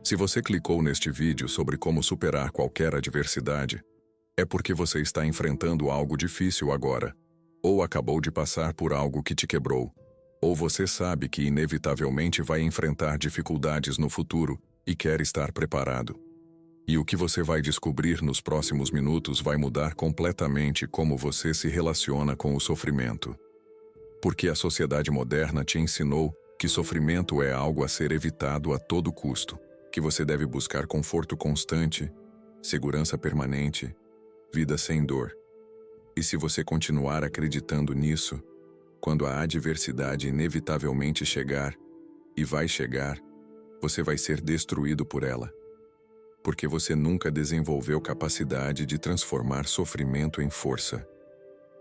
Se você clicou neste vídeo sobre como superar qualquer adversidade, é porque você está enfrentando algo difícil agora, ou acabou de passar por algo que te quebrou, ou você sabe que inevitavelmente vai enfrentar dificuldades no futuro e quer estar preparado. E o que você vai descobrir nos próximos minutos vai mudar completamente como você se relaciona com o sofrimento. Porque a sociedade moderna te ensinou que sofrimento é algo a ser evitado a todo custo, que você deve buscar conforto constante, segurança permanente, vida sem dor. E se você continuar acreditando nisso, quando a adversidade inevitavelmente chegar, e vai chegar, você vai ser destruído por ela. Porque você nunca desenvolveu capacidade de transformar sofrimento em força.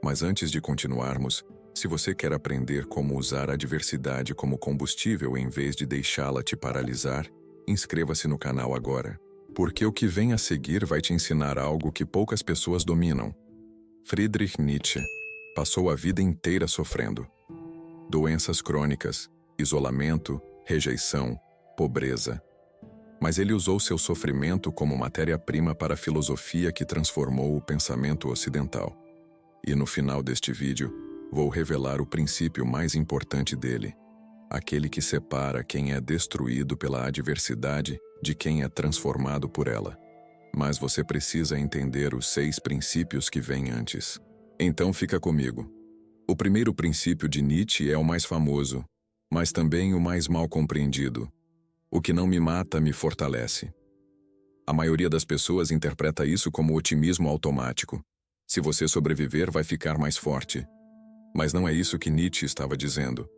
Mas antes de continuarmos, se você quer aprender como usar a adversidade como combustível em vez de deixá-la te paralisar, inscreva-se no canal agora. Porque o que vem a seguir vai te ensinar algo que poucas pessoas dominam. Friedrich Nietzsche passou a vida inteira sofrendo. Doenças crônicas, isolamento, rejeição, pobreza. Mas ele usou seu sofrimento como matéria-prima para a filosofia que transformou o pensamento ocidental. E no final deste vídeo, vou revelar o princípio mais importante dele, aquele que separa quem é destruído pela adversidade de quem é transformado por ela. Mas você precisa entender os 6 princípios que vêm antes. Então fica comigo. O primeiro princípio de Nietzsche é o mais famoso, mas também o mais mal compreendido. O que não me mata me fortalece. A maioria das pessoas interpreta isso como otimismo automático. Se você sobreviver, vai ficar mais forte. Mas não é isso que Nietzsche estava dizendo.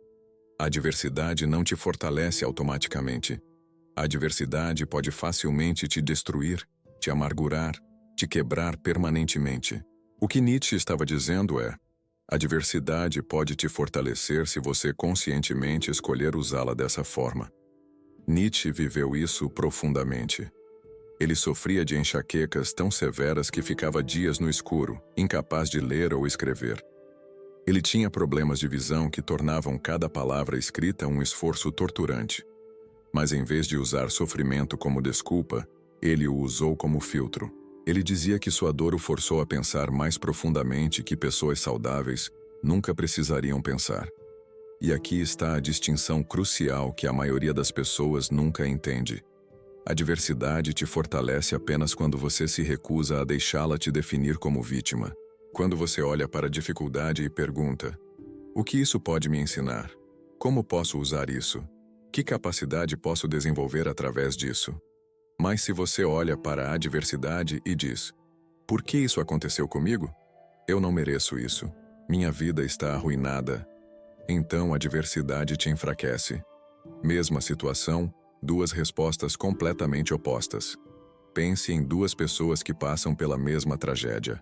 A adversidade não te fortalece automaticamente. A adversidade pode facilmente te destruir, te amargurar, te quebrar permanentemente. O que Nietzsche estava dizendo é: a adversidade pode te fortalecer se você conscientemente escolher usá-la dessa forma. Nietzsche viveu isso profundamente. Ele sofria de enxaquecas tão severas que ficava dias no escuro, incapaz de ler ou escrever. Ele tinha problemas de visão que tornavam cada palavra escrita um esforço torturante. Mas em vez de usar sofrimento como desculpa, ele o usou como filtro. Ele dizia que sua dor o forçou a pensar mais profundamente que pessoas saudáveis nunca precisariam pensar. E aqui está a distinção crucial que a maioria das pessoas nunca entende. A adversidade te fortalece apenas quando você se recusa a deixá-la te definir como vítima. Quando você olha para a dificuldade e pergunta: o que isso pode me ensinar? Como posso usar isso? Que capacidade posso desenvolver através disso? Mas se você olha para a adversidade e diz: por que isso aconteceu comigo? Eu não mereço isso. Minha vida está arruinada. Então a adversidade te enfraquece. Mesma situação, 2 respostas completamente opostas. Pense em 2 pessoas que passam pela mesma tragédia.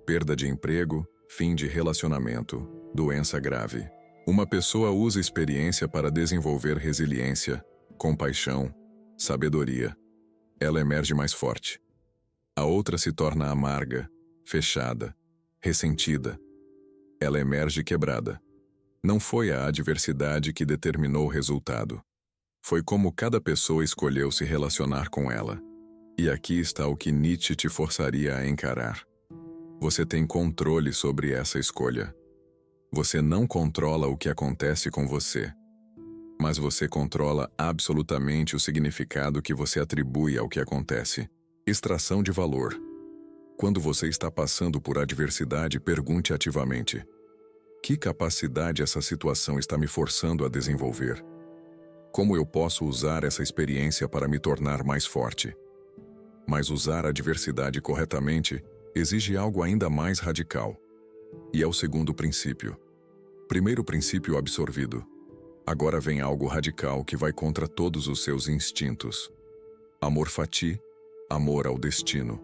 Perda de emprego, fim de relacionamento, doença grave. Uma pessoa usa experiência para desenvolver resiliência, compaixão, sabedoria. Ela emerge mais forte. A outra se torna amarga, fechada, ressentida. Ela emerge quebrada. Não foi a adversidade que determinou o resultado. Foi como cada pessoa escolheu se relacionar com ela. E aqui está o que Nietzsche te forçaria a encarar. Você tem controle sobre essa escolha. Você não controla o que acontece com você, mas você controla absolutamente o significado que você atribui ao que acontece. Extração de valor. Quando você está passando por adversidade, pergunte ativamente: que capacidade essa situação está me forçando a desenvolver? Como eu posso usar essa experiência para me tornar mais forte? Mas usar a adversidade corretamente exige algo ainda mais radical. E é o segundo princípio. Primeiro princípio absorvido. Agora vem algo radical que vai contra todos os seus instintos. Amor fati, amor ao destino.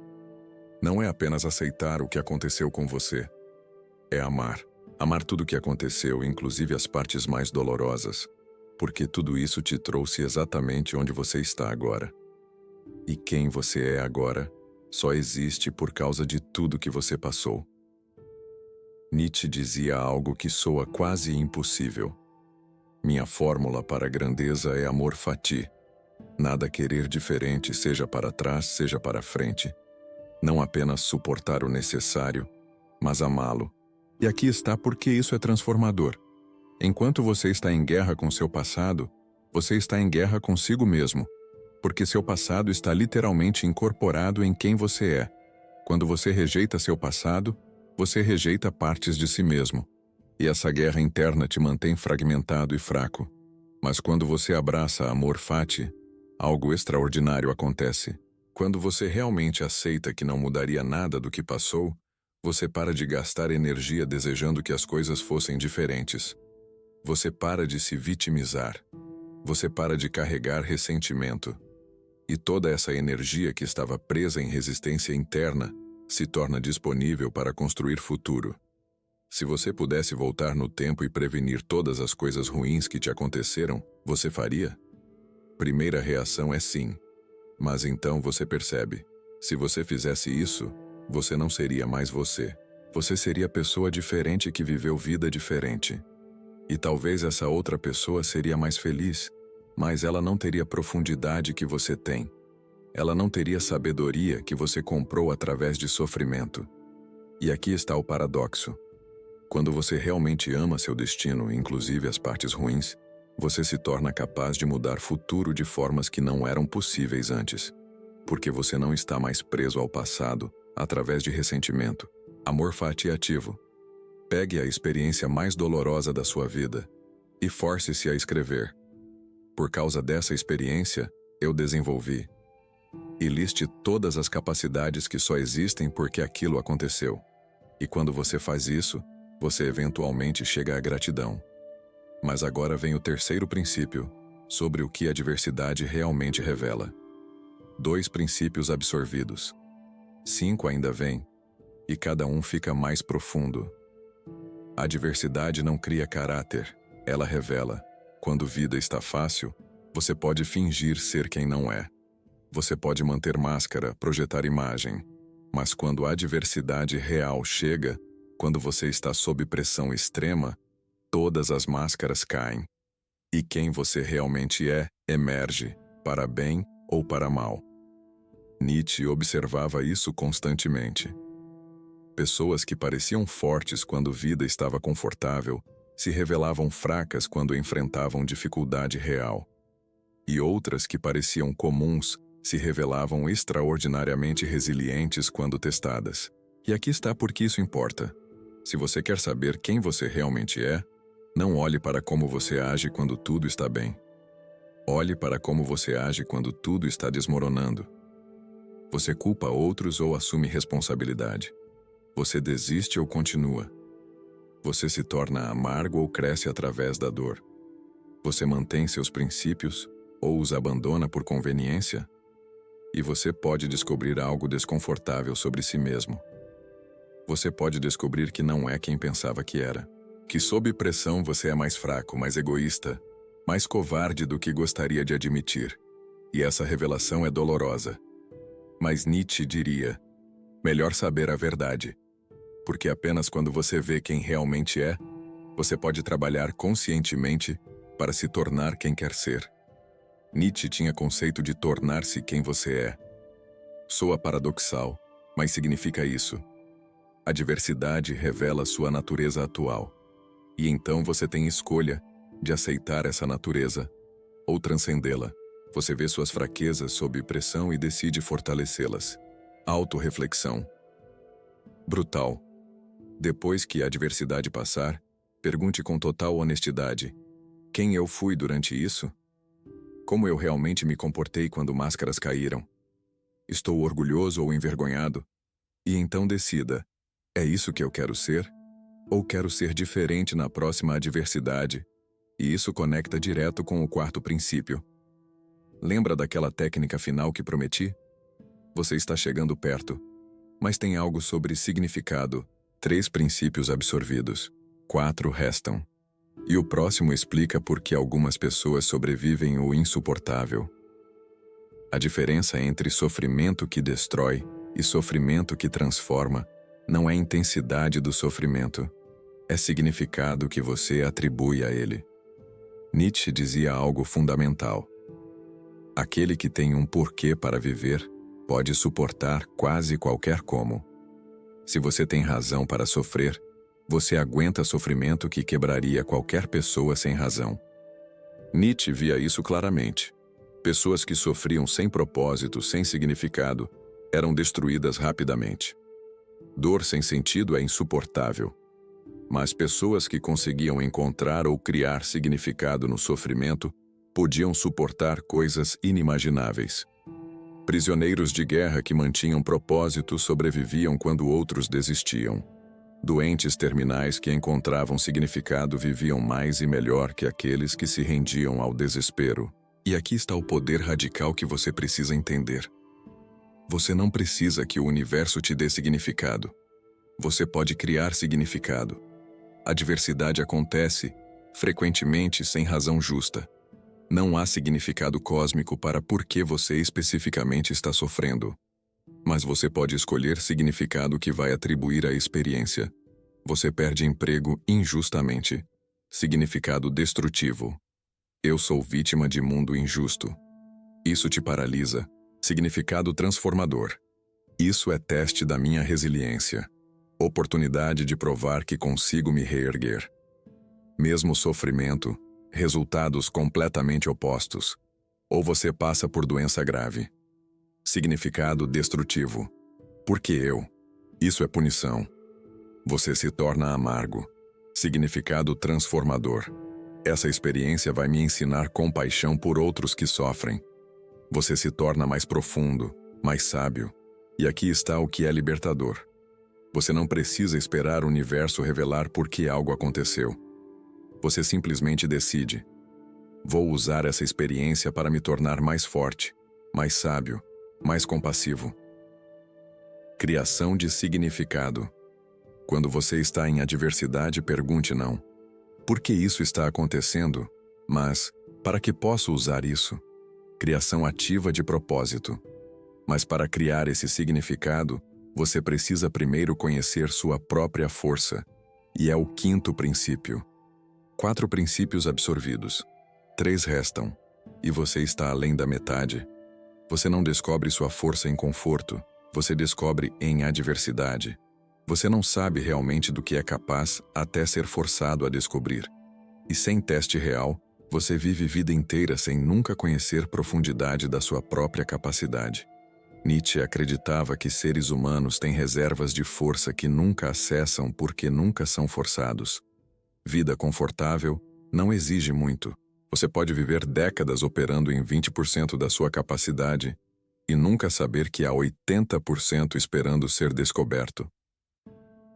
Não é apenas aceitar o que aconteceu com você. É amar. Amar tudo o que aconteceu, inclusive as partes mais dolorosas. Porque tudo isso te trouxe exatamente onde você está agora. E quem você é agora só existe por causa de tudo que você passou. Nietzsche dizia algo que soa quase impossível. Minha fórmula para a grandeza é amor fati. Nada querer diferente, seja para trás, seja para frente. Não apenas suportar o necessário, mas amá-lo. E aqui está porque isso é transformador. Enquanto você está em guerra com seu passado, você está em guerra consigo mesmo, porque seu passado está literalmente incorporado em quem você é. Quando você rejeita seu passado, você rejeita partes de si mesmo. E essa guerra interna te mantém fragmentado e fraco. Mas quando você abraça amor fati, algo extraordinário acontece. Quando você realmente aceita que não mudaria nada do que passou, você para de gastar energia desejando que as coisas fossem diferentes. Você para de se vitimizar. Você para de carregar ressentimento. E toda essa energia que estava presa em resistência interna se torna disponível para construir futuro. Se você pudesse voltar no tempo e prevenir todas as coisas ruins que te aconteceram, você faria? Primeira reação é sim. Mas então você percebe, se você fizesse isso, você não seria mais você. Você seria pessoa diferente que viveu vida diferente. E talvez essa outra pessoa seria mais feliz, mas ela não teria profundidade que você tem. Ela não teria sabedoria que você comprou através de sofrimento. E aqui está o paradoxo. Quando você realmente ama seu destino, inclusive as partes ruins, você se torna capaz de mudar futuro de formas que não eram possíveis antes. Porque você não está mais preso ao passado através de ressentimento. Amor fati ativo. Pegue a experiência mais dolorosa da sua vida e force-se a escrever. Por causa dessa experiência, eu desenvolvi. E liste todas as capacidades que só existem porque aquilo aconteceu. E quando você faz isso, você eventualmente chega à gratidão. Mas agora vem o terceiro princípio, sobre o que a diversidade realmente revela. 2 princípios absorvidos. 5 ainda vêm, e cada um fica mais profundo. A diversidade não cria caráter, ela revela. Quando vida está fácil, você pode fingir ser quem não é. Você pode manter máscara, projetar imagem. Mas quando a adversidade real chega, quando você está sob pressão extrema, todas as máscaras caem. E quem você realmente é, emerge, para bem ou para mal. Nietzsche observava isso constantemente. Pessoas que pareciam fortes quando vida estava confortável, se revelavam fracas quando enfrentavam dificuldade real. E outras que pareciam comuns, se revelavam extraordinariamente resilientes quando testadas. E aqui está porque isso importa. Se você quer saber quem você realmente é, não olhe para como você age quando tudo está bem. Olhe para como você age quando tudo está desmoronando. Você culpa outros ou assume responsabilidade. Você desiste ou continua. Você se torna amargo ou cresce através da dor. Você mantém seus princípios ou os abandona por conveniência? E você pode descobrir algo desconfortável sobre si mesmo. Você pode descobrir que não é quem pensava que era. Que sob pressão você é mais fraco, mais egoísta, mais covarde do que gostaria de admitir. E essa revelação é dolorosa. Mas Nietzsche diria, melhor saber a verdade. Porque apenas quando você vê quem realmente é, você pode trabalhar conscientemente para se tornar quem quer ser. Nietzsche tinha conceito de tornar-se quem você é. Soa paradoxal, mas significa isso. A diversidade revela sua natureza atual. E então você tem escolha de aceitar essa natureza ou transcendê-la. Você vê suas fraquezas sob pressão e decide fortalecê-las. Autorreflexão. Brutal. Depois que a adversidade passar, pergunte com total honestidade: quem eu fui durante isso? Como eu realmente me comportei quando máscaras caíram? Estou orgulhoso ou envergonhado? E então decida: é isso que eu quero ser? Ou quero ser diferente na próxima adversidade? E isso conecta direto com o 4º princípio. Lembra daquela técnica final que prometi? Você está chegando perto. Mas tem algo sobre significado. 3 princípios absorvidos. 4 restam. E o próximo explica por que algumas pessoas sobrevivem o insuportável. A diferença entre sofrimento que destrói e sofrimento que transforma não é a intensidade do sofrimento, é significado que você atribui a ele. Nietzsche dizia algo fundamental. Aquele que tem um porquê para viver pode suportar quase qualquer como. Se você tem razão para sofrer, você aguenta sofrimento que quebraria qualquer pessoa sem razão. Nietzsche via isso claramente. Pessoas que sofriam sem propósito, sem significado, eram destruídas rapidamente. Dor sem sentido é insuportável. Mas pessoas que conseguiam encontrar ou criar significado no sofrimento podiam suportar coisas inimagináveis. Prisioneiros de guerra que mantinham propósito sobreviviam quando outros desistiam. Doentes terminais que encontravam significado viviam mais e melhor que aqueles que se rendiam ao desespero. E aqui está o poder radical que você precisa entender. Você não precisa que o universo te dê significado. Você pode criar significado. A diversidade acontece, frequentemente sem razão justa. Não há significado cósmico para por que você especificamente está sofrendo. Mas você pode escolher significado que vai atribuir à experiência. Você perde emprego injustamente. Significado destrutivo. Eu sou vítima de mundo injusto. Isso te paralisa. Significado transformador. Isso é teste da minha resiliência. Oportunidade de provar que consigo me reerguer. Mesmo sofrimento, resultados completamente opostos. Ou você passa por doença grave. Significado destrutivo. Por que eu? Isso é punição. Você se torna amargo. Significado transformador. Essa experiência vai me ensinar compaixão por outros que sofrem. Você se torna mais profundo, mais sábio. E aqui está o que é libertador. Você não precisa esperar o universo revelar por que algo aconteceu. Você simplesmente decide. Vou usar essa experiência para me tornar mais forte, mais sábio, mais compassivo. Criação de significado. Quando você está em adversidade, pergunte não. Por que isso está acontecendo? Mas, para que posso usar isso? Criação ativa de propósito. Mas para criar esse significado, você precisa primeiro conhecer sua própria força. E é o quinto princípio. 4 princípios absorvidos. 3 restam. E você está além da metade. Você não descobre sua força em conforto. Você descobre em adversidade. Você não sabe realmente do que é capaz até ser forçado a descobrir. E sem teste real, você vive vida inteira sem nunca conhecer profundidade da sua própria capacidade. Nietzsche acreditava que seres humanos têm reservas de força que nunca acessam porque nunca são forçados. Vida confortável não exige muito. Você pode viver décadas operando em 20% da sua capacidade e nunca saber que há 80% esperando ser descoberto.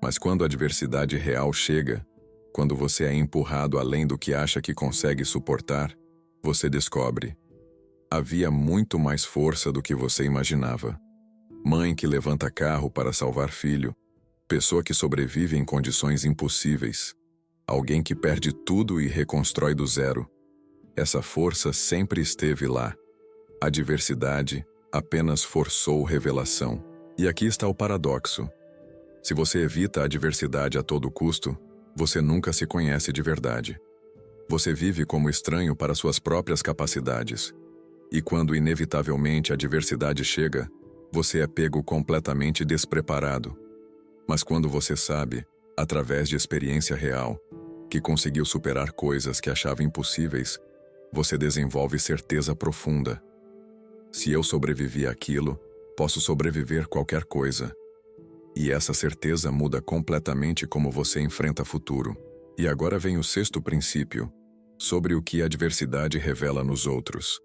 Mas quando a adversidade real chega, quando você é empurrado além do que acha que consegue suportar, você descobre. Havia muito mais força do que você imaginava. Mãe que levanta carro para salvar filho. Pessoa que sobrevive em condições impossíveis. Alguém que perde tudo e reconstrói do zero. Essa força sempre esteve lá. A adversidade apenas forçou revelação. E aqui está o paradoxo. Se você evita a adversidade a todo custo, você nunca se conhece de verdade. Você vive como estranho para suas próprias capacidades. E quando inevitavelmente a adversidade chega, você é pego completamente despreparado. Mas quando você sabe, através de experiência real, que conseguiu superar coisas que achava impossíveis, você desenvolve certeza profunda. Se eu sobrevivi àquilo, posso sobreviver qualquer coisa. E essa certeza muda completamente como você enfrenta o futuro. E agora vem o 6º princípio, sobre o que a adversidade revela nos outros.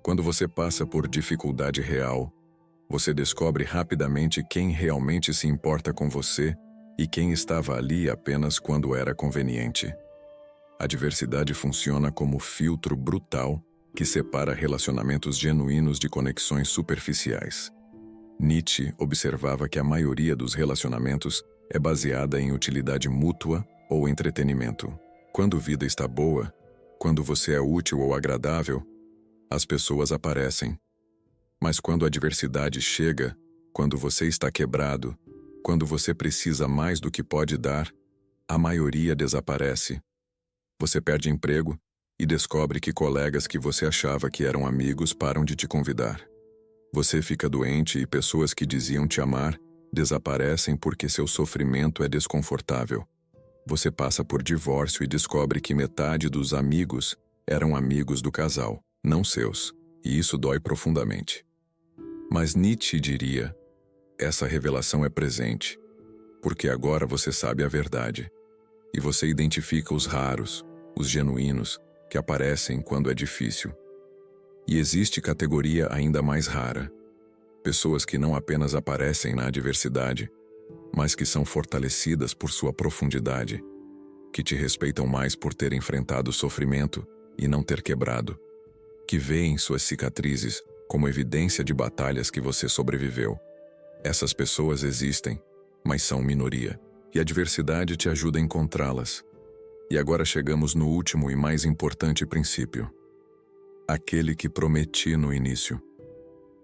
Quando você passa por dificuldade real, você descobre rapidamente quem realmente se importa com você e quem estava ali apenas quando era conveniente. A adversidade funciona como filtro brutal que separa relacionamentos genuínos de conexões superficiais. Nietzsche observava que a maioria dos relacionamentos é baseada em utilidade mútua ou entretenimento. Quando a vida está boa, quando você é útil ou agradável, as pessoas aparecem. Mas quando a adversidade chega, quando você está quebrado, quando você precisa mais do que pode dar, a maioria desaparece. Você perde emprego e descobre que colegas que você achava que eram amigos param de te convidar. Você fica doente e pessoas que diziam te amar desaparecem porque seu sofrimento é desconfortável. Você passa por divórcio e descobre que metade dos amigos eram amigos do casal, não seus, e isso dói profundamente. Mas Nietzsche diria: essa revelação é presente, porque agora você sabe a verdade, e você identifica os raros, os genuínos, que aparecem quando é difícil. E existe categoria ainda mais rara: pessoas que não apenas aparecem na adversidade, mas que são fortalecidas por sua profundidade, que te respeitam mais por ter enfrentado o sofrimento e não ter quebrado, que veem suas cicatrizes como evidência de batalhas que você sobreviveu. Essas pessoas existem, mas são minoria, e a diversidade te ajuda a encontrá-las. E agora chegamos no último e mais importante princípio: aquele que prometi no início.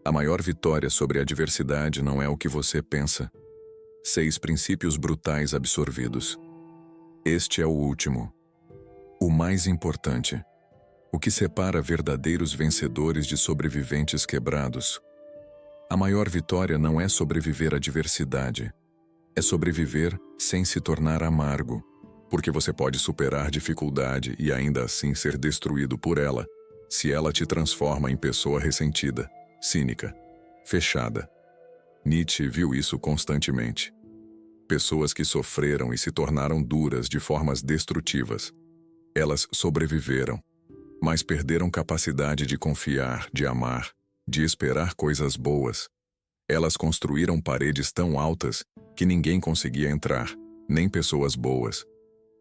A maior vitória sobre a adversidade não é o que você pensa. 6 princípios brutais absorvidos. Este é o último. O mais importante. O que separa verdadeiros vencedores de sobreviventes quebrados. A maior vitória não é sobreviver à adversidade. É sobreviver sem se tornar amargo, porque você pode superar dificuldade e ainda assim ser destruído por ela, se ela te transforma em pessoa ressentida, cínica, fechada. Nietzsche viu isso constantemente. Pessoas que sofreram e se tornaram duras de formas destrutivas. Elas sobreviveram, mas perderam capacidade de confiar, de amar, de esperar coisas boas. Elas construíram paredes tão altas que ninguém conseguia entrar, nem pessoas boas.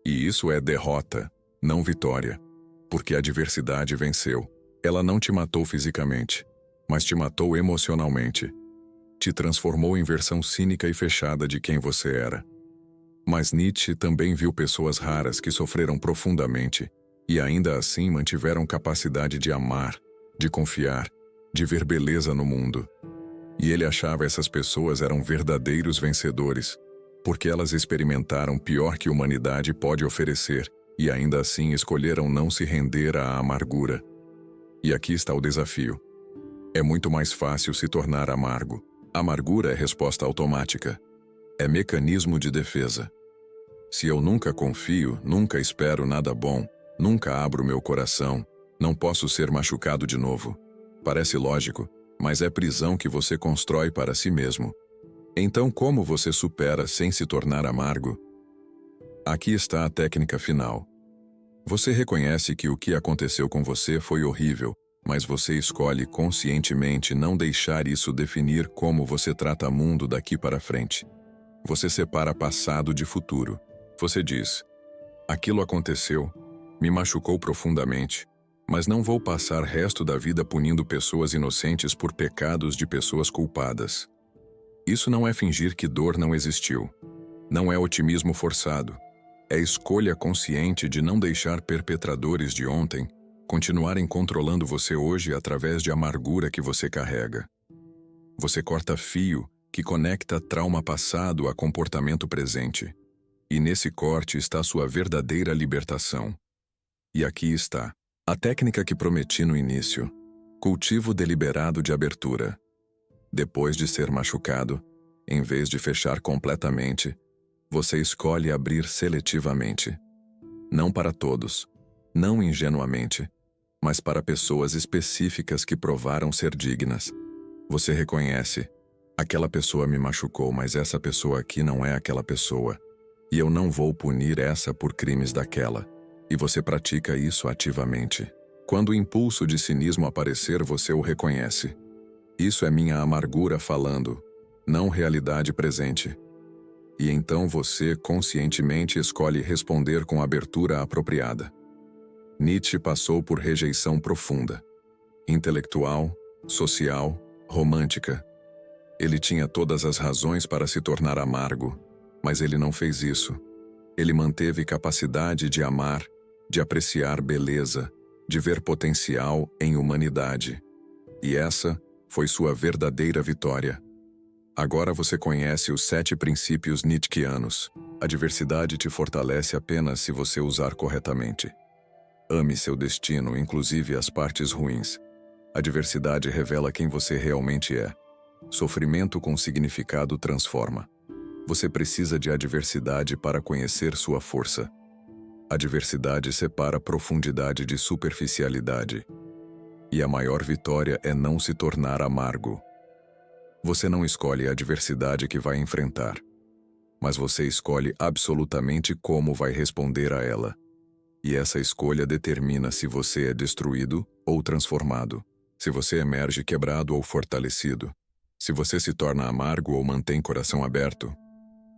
E isso é derrota, não vitória. Porque a adversidade venceu. Ela não te matou fisicamente, mas te matou emocionalmente. Te transformou em versão cínica e fechada de quem você era. Mas Nietzsche também viu pessoas raras que sofreram profundamente e ainda assim mantiveram capacidade de amar, de confiar, de ver beleza no mundo. E ele achava essas pessoas eram verdadeiros vencedores, porque elas experimentaram pior que a humanidade pode oferecer e ainda assim escolheram não se render à amargura. E aqui está o desafio. É muito mais fácil se tornar amargo. Amargura é resposta automática. É mecanismo de defesa. Se eu nunca confio, nunca espero nada bom, nunca abro meu coração, não posso ser machucado de novo. Parece lógico, mas é prisão que você constrói para si mesmo. Então, como você supera sem se tornar amargo? Aqui está a técnica final. Você reconhece que o que aconteceu com você foi horrível, mas você escolhe conscientemente não deixar isso definir como você trata o mundo daqui para frente. Você separa passado de futuro. Você diz: aquilo aconteceu, me machucou profundamente, mas não vou passar o resto da vida punindo pessoas inocentes por pecados de pessoas culpadas. Isso não é fingir que dor não existiu. Não é otimismo forçado. É escolha consciente de não deixar perpetradores de ontem continuarem controlando você hoje através de amargura que você carrega. Você corta fio que conecta trauma passado a comportamento presente. E nesse corte está sua verdadeira libertação. E aqui está a técnica que prometi no início: cultivo deliberado de abertura. Depois de ser machucado, em vez de fechar completamente, você escolhe abrir seletivamente. Não para todos, não ingenuamente, mas para pessoas específicas que provaram ser dignas. Você reconhece: aquela pessoa me machucou, mas essa pessoa aqui não é aquela pessoa. E eu não vou punir essa por crimes daquela. E você pratica isso ativamente. Quando o impulso de cinismo aparecer, você o reconhece. Isso é minha amargura falando, não realidade presente. E então você conscientemente escolhe responder com a abertura apropriada. Nietzsche passou por rejeição profunda, intelectual, social, romântica. Ele tinha todas as razões para se tornar amargo, mas ele não fez isso. Ele manteve capacidade de amar, de apreciar beleza, de ver potencial em humanidade. E essa foi sua verdadeira vitória. Agora você conhece os 7 princípios nietzscheanos. A diversidade te fortalece apenas se você usar corretamente. Ame seu destino, inclusive as partes ruins. A diversidade revela quem você realmente é. Sofrimento com significado transforma. Você precisa de adversidade para conhecer sua força. A diversidade separa profundidade de superficialidade. E a maior vitória é não se tornar amargo. Você não escolhe a adversidade que vai enfrentar, mas você escolhe absolutamente como vai responder a ela. E essa escolha determina se você é destruído ou transformado, se você emerge quebrado ou fortalecido, se você se torna amargo ou mantém coração aberto.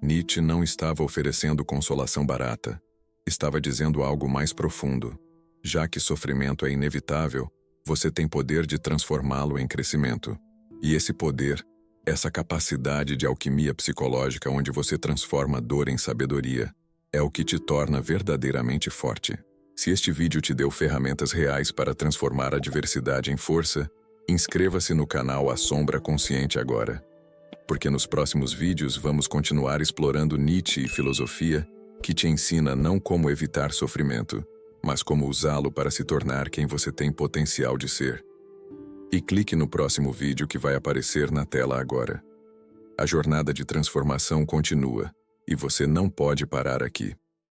Nietzsche não estava oferecendo consolação barata. Estava dizendo algo mais profundo. Já que sofrimento é inevitável, você tem poder de transformá-lo em crescimento. E esse poder, essa capacidade de alquimia psicológica onde você transforma dor em sabedoria, é o que te torna verdadeiramente forte. Se este vídeo te deu ferramentas reais para transformar a adversidade em força, inscreva-se no canal A Sombra Consciente agora. Porque nos próximos vídeos vamos continuar explorando Nietzsche e filosofia, que te ensina não como evitar sofrimento, mas como usá-lo para se tornar quem você tem potencial de ser. E clique no próximo vídeo que vai aparecer na tela agora. A jornada de transformação continua, e você não pode parar aqui.